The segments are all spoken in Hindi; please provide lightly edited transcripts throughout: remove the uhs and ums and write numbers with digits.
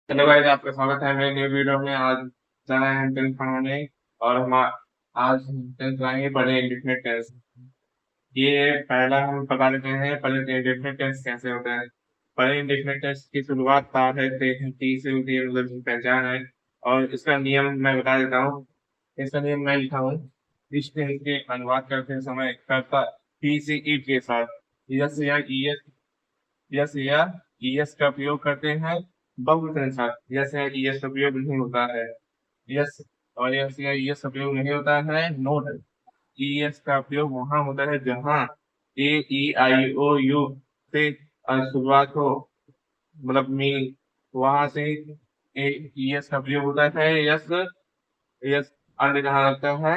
हेलो गाइस, आपका स्वागत है मेरे न्यू वीडियो में। आज जाना है टेंथ पढ़ाने और हम आज टेंथ लाएंगे पढ़े इंडेफिनिट टेंस। ये पहला हम पता लेते हैं पहले इंडेफिनिट टेंस कैसे होता है। पहले इंडेफिनिट टेंस की शुरुआत तार है टी से होती है, मतलब इसकी पहचान है। और इसका नियम मैं बता देता हूँ। इसका नियम मैं लिखा हूँ। इस टेंस के अनुवाद करते समय कर्ता टी से ईट के साथ यस या ईएस यस या ईएस का प्रयोग करते हैं। बहुवचन के साथ यस या ईएस का प्रयोग नहीं होता है। यस और यस या ईएस का प्रयोग नहीं होता है। नोट, ईएस का प्रयोग वहां होता है जहां ए ई आई ओ यू से शुरुआत हो, मतलब मी, वहां से ईएस का प्रयोग होता है। यस यस अन्य जहां लगता है।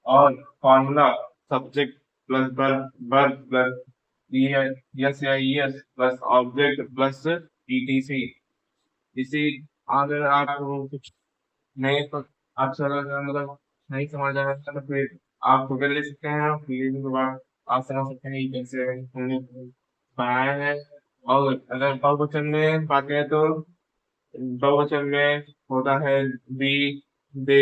और formula subject plus verb, verb plus s या s plus object plus ETC. इसी अगर आप कुछ नए तो अक्षर अगर मतलब नहीं समझ आ रहा है तो फिर आप गूगल ले सकते हैं। फिर के बाद आप समझ सकते हैं कि कैसे हमने बनाया है। और अगर बहुवचन में बात करें तो बहुवचन में होता है बी, दे,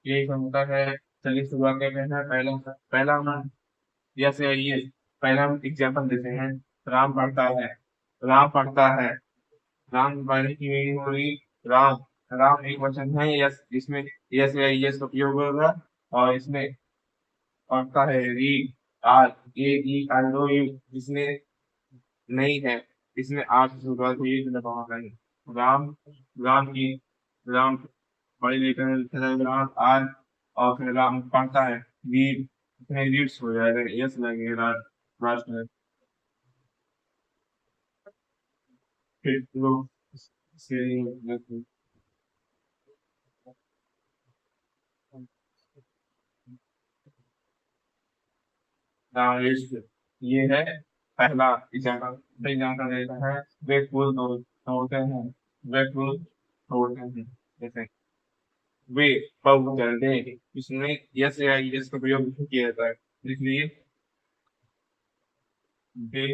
ये सब होता है। चलिए शुरुआत करते हैं। पहला पहला हम यस या ये पहला हम एग्जाम्पल देते हैं। राम पढ़ता है। राम पढ़ता है। राम पढ़ने की मीनिंग हुई राम। राम एक वचन है। यस, इसमें यस या यस का उपयोग होगा। और इसमें पढ़ता है री, R A E I O you, इसमें नहीं है। इसमें आर से शुरुआत हुई है, नहीं। राम, राम की, राम बड़ी लेकर लिखा जाएगा राम आर। और फिर राम पढ़ता है रीड, इसमें रीड्स हो जाएगा, यस लगेगा लास्ट में। फिर लोग से नाइस। ये है पहला एग्जाम्पल। दूसरा एग्जाम्पल देता है वे फूल तोड़ते हैं। वे फूल तोड़ते हैं। जैसे वे बहुवचन दे, इसमें यस या यस का प्रयोग नहीं किया जाता है, इसलिए दे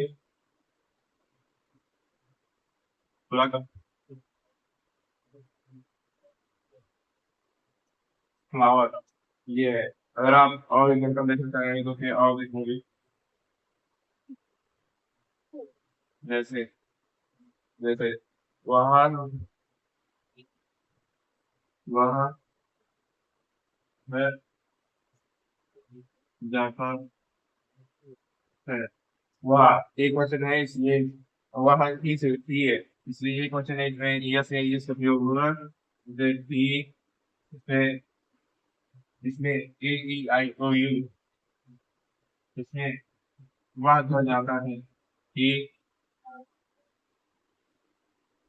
प्लग फ्लावर, ये है। अगर आप और एग्जाम्पल देखना चाहेंगे तो फिर और देखेंगे। जैसे जैसे वहां, वहां है जाता है। वह एक वचन है, इसलिए वह ही से थी है, इसलिए एक वचन है, इसमें यस या यस का प्रयोग हुआ। जैसे थी, इसमें इसमें ए ई आई ओ यू, इसमें वह ध्वज आता है कि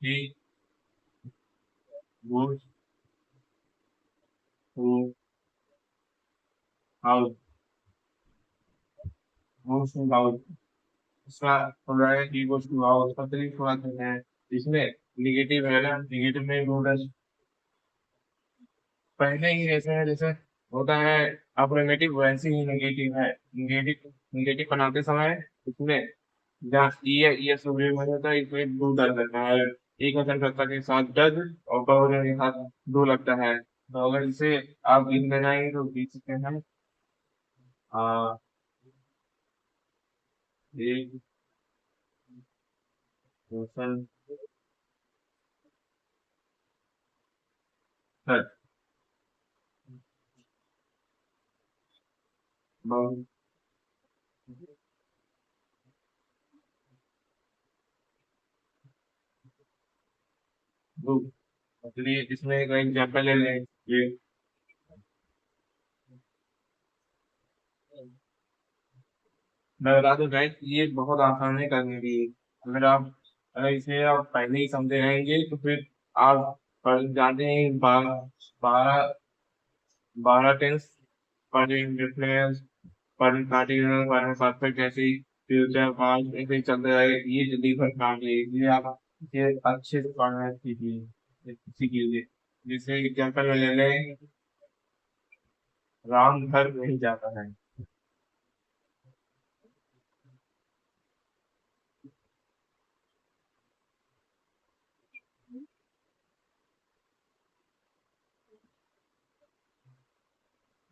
ही वो हु हाउस, वो हाउस। इसका हो रहा है कि वो हाउस पत्नी थोड़ा है। इसमें निगेटिव है ना, निगेटिव में रूडस पहले ही जैसे है, जैसे होता है अफर्मेटिव वैसे ही नेगेटिव है। नेगेटिव नेगेटिव बनाते समय इसमें जहाँ ई है, ई से उपयोग में होता है, इसमें दो दर्ज लगता है। एक वचन कर्ता के साथ दर्ज और बहुवचन के साथ दो लगता है। तो अगर इसे आप लिखने जाएंगे तो लिख सकते हैं आ, एक वचन दर्ज बहु दो। चलिए इसमें एक एग्जाम्पल ले लें। ये मैं बता दूं गाइस, ये बहुत आसान है करने के लिए। अगर आप अगर इसे आप पहले ही समझे रहेंगे तो फिर आप पढ़ जाते हैं। बारह बारह tense, present reflex, present particular, present perfect, ऐसे ही फ्यूचर पास्ट ऐसे ही चलते रहेगा। ये जल्दी भर काम है, इसलिए आप इसे अच्छे से पढ़ना सीखिए, सीखिए। जैसे एग्जाम्पल में ले लें, राम घर नहीं जाता है।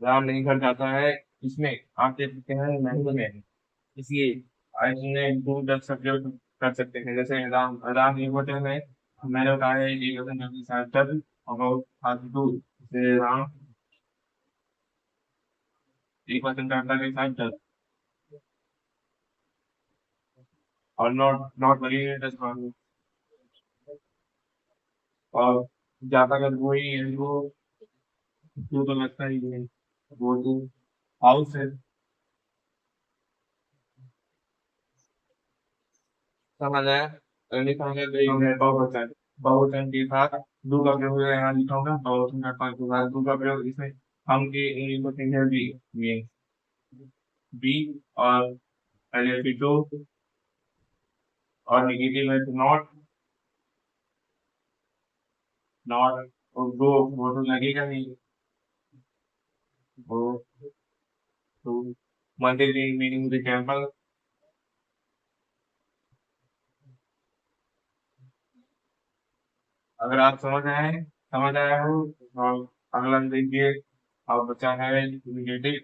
राम नहीं घर जाता है, इसमें आप देख सकते हैं मैनुअल में। इसलिए इसमें दो दस सब्जेक्ट कर सकते हैं, जैसे राम राम एक वचन है, मैंने बताया एक वचन के साथ तब अबाउट फालतू से राम एक वचन करता के साथ तब, और नॉट नॉट वरी दस और ज्यादातर वही है वो तो लगता ही है, वो तो हाउस है। समझ आया, लिखा है तो एक बहुवचन, बहुवचन के साथ दो का प्रयोग यहाँ लिखा होगा, बहुवचन का पांच के साथ दो का प्रयोग, इसमें हम की इंग्लिश में सिंगल बी मीन बी, और पहले फिर टू, और निगेटिव है तो नॉट, नॉट और वो तो लगेगा नहीं, वो तो मंदिर मीनिंग द टेम्पल। अगर आप समझ आया हो तो अगला देखिए। अब बचा है इंट्रोगेटिव,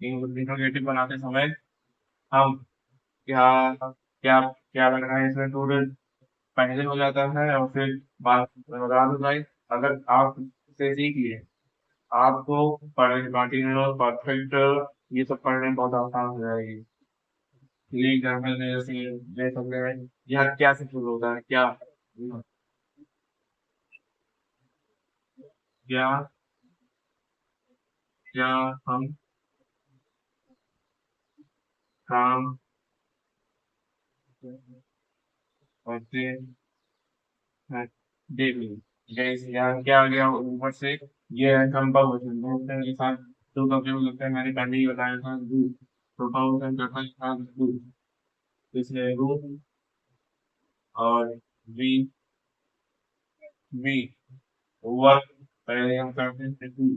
इंट्रोगेटिव बनाते समय हम क्या क्या क्या लग रहा है इसमें स्टूडेंट पहले हो जाता है और फिर बात रात हो जाए। अगर आप इसे सीखिए, आपको कंटिन्यूअस परफेक्ट ये सब पढ़ने में बहुत आसान हो जाएगी। लिए एग्जाम्पल में जैसे ले सकते हैं, यहाँ क्या से शुरू होता है, क्या क्या क्या हम काम करते हैं डेली। जैसे यहाँ क्या आ गया ऊपर से, ये है कंपाउंड बहुवचन के साथ दो का प्रयोग लगता है, मैंने पहले ही बताया था दो, तो बहुवचन करता है दो, इसलिए रूम, और वी वी वर्क पहले हम करते थे टू,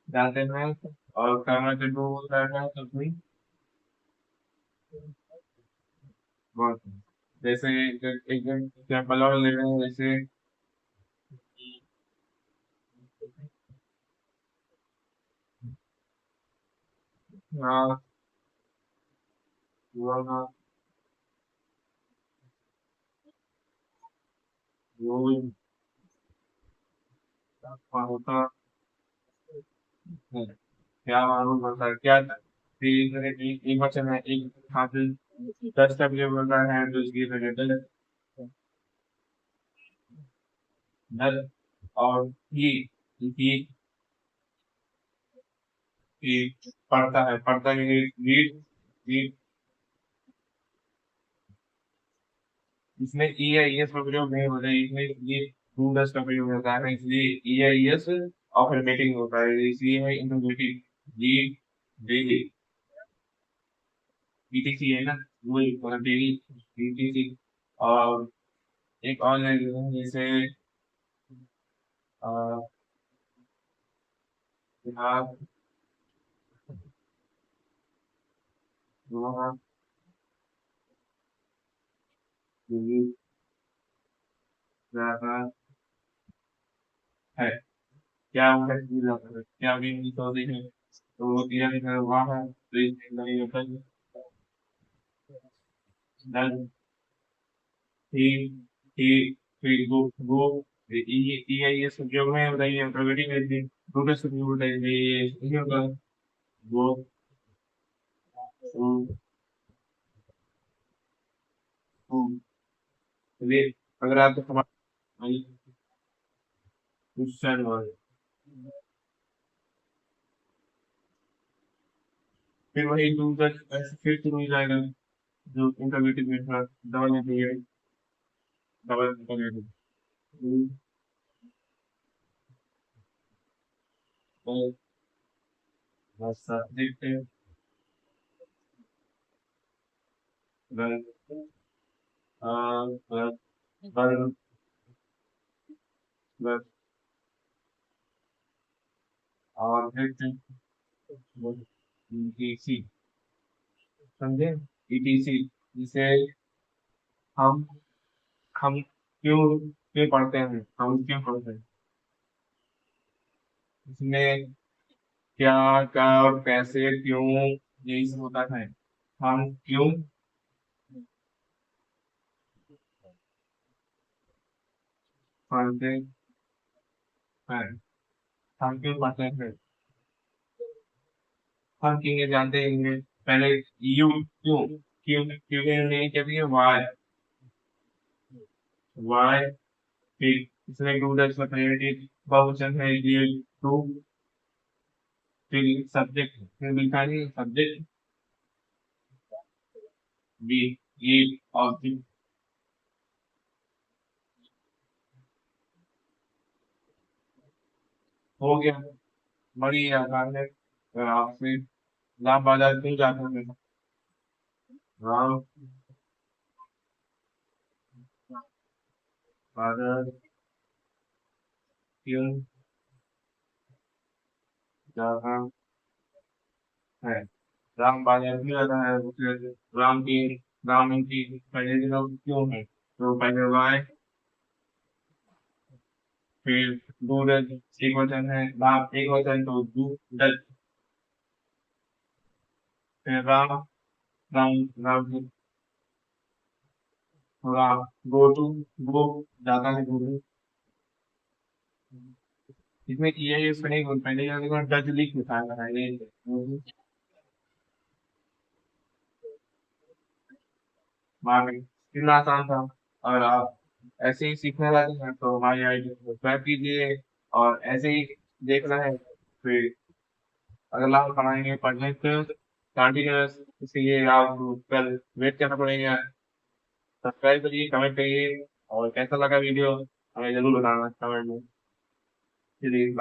जानते हैं, और करना के टू होता है तो भी वर्क। जैसे एक एग्जाम्पल और ले रहे हैं, जैसे हाँ हुआ ना, वो होता है, क्या मालूम होता है क्या एक वचन है, एक हाथ 10 का प्रयोग होता है तो इसकी जगह दस, दस, और ये पढ़ता है, पढ़ता है रीड, रीड, इसमें ई या एस का प्रयोग नहीं होता है, इसमें ये टू दस का प्रयोग होता है, इसलिए ई या एस ऑफर्मेटिव होता है, इसलिए है इंटरोगेटिव, रीड डेली, बीटीसी है ना, वो डेली बीटीसी। और एक और है जैसे अ, बिहार, गोवा, दिल्ली, प्रयागराज है, क्या उनका क्या भी नहीं तो देखें तो वो दिया लिखा है वहाँ है, तो इसमें नहीं होता है डन, ही ही फिर गो ये सब जो है बताइए, प्रगति में भी दूसरे सब बताइए, ये होगा वो, वो, वो, चलिए अगर आपको समझ आई क्वेश्चन और फिर वही दूसरा ऐसे फिर शुरू हो जाएगा, जो इंटरमीडिएट में था डबल इंटीग्रेटेड, डबल इंटीग्रेटेड, तो बस देखते हैं, बस बस बस बस और देखते हैं ईटीसी, समझे, ईटीसी जिसे हम हम क्यों क्यों पढ़ते हैं, हम क्यों पढ़ते हैं, इसमें क्या, कब, कैसे, क्यों, यही सब होता है। हम क्यों पढ़ते हैं, हम क्यों पढ़ते हैं, हम क्यों ये जानते हैं। पहले यू क्यों, क्योंकि नहीं कहती है वाई, वाई। फिर इसमें टू दैट्स प्रायोरिटी, बहुवचन है ये टू। फिर सब्जेक्ट, फिर लिखा नहीं सब्जेक्ट, बी, ये ऑब्जेक्ट। हो गया, बड़ी आसान है। आपसे लाभ बाजार क्यों जाते हैं, राम बाजार क्यों जाता है, राम बाजार क्यों जाता है, फिर राम की, राम की पहले दिनों क्यों है, तो पहले वाई। फिर दूरज एक वचन है, राम एक वचन तो दू दज। फिर राम, राम, राम, राम गो टू, गो जाता है गो टू। इसमें ये इसमें नहीं बोल पहले ये देखो डज लिख लिखा है ये। मार्केट कितना आसान था। अगर आप ऐसे ही सीखना चाहते हैं तो हमारी आईडी को सब्सक्राइब कीजिए, और ऐसे ही देखना है फिर अगला हम पढ़ाएंगे पढ़ने से कंटिन्यूस, इसलिए आप कल वेट करना पड़ेगा। सब्सक्राइब करिए, कमेंट करिए, और कैसा लगा वीडियो हमें जरूर बताना कमेंट में। चलिए bye।